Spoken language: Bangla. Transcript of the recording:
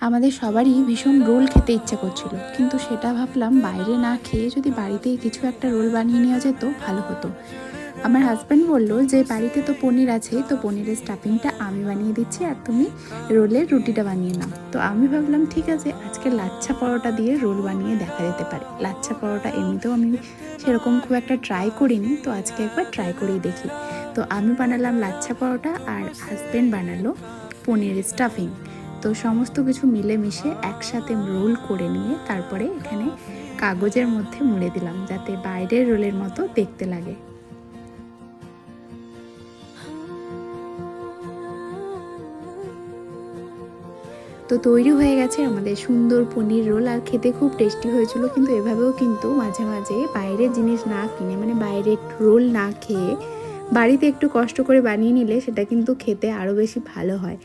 আমাদের সবারই ভীষণ রোল খেতে ইচ্ছে করছিল, কিন্তু সেটা ভাবলাম বাইরে না খেয়ে যদি বাড়িতেই কিছু একটা রোল বানিয়ে নেওয়া যেত ভালো হতো। আমার হাজব্যান্ড বলল যে বাড়িতে তো পনির আছে, তো পনিরের স্টাফিংটা আমি বানিয়ে দিচ্ছি আর তুমি রোলের রুটিটা বানিয়ে নাও। তো আমি ভাবলাম ঠিক আছে, আজকে লাচ্ছা পরোটা দিয়ে রোল বানিয়ে দেখা যেতে পারে। লাচ্ছা পরোটা এমনিতেও আমি সেরকম খুব একটা ট্রাই করিনি, তো আজকে একবার ট্রাই করেই দেখি। তো আমি বানালাম লাচ্ছা পরোটা আর হাজব্যান্ড বানালো পনিরের স্টাফিং। তো সমস্ত কিছু মিলেমিশে একসাথে রোল করে নিয়ে তারপরে এখানে কাগজের মধ্যে মুড়ে দিলাম, যাতে বাইরের রোলের মতো দেখতে লাগে। তো তৈরি হয়ে গেছে আমাদের সুন্দর পনির রোল, আর খেতে খুব টেস্টি হয়েছিল। কিন্তু এভাবেও কিন্তু মাঝে মাঝে বাইরের জিনিস না কিনে, মানে বাইরের রোল না খেয়ে বাড়িতে একটু কষ্ট করে বানিয়ে নিলে সেটা কিন্তু খেতে আরও বেশি ভালো হয়।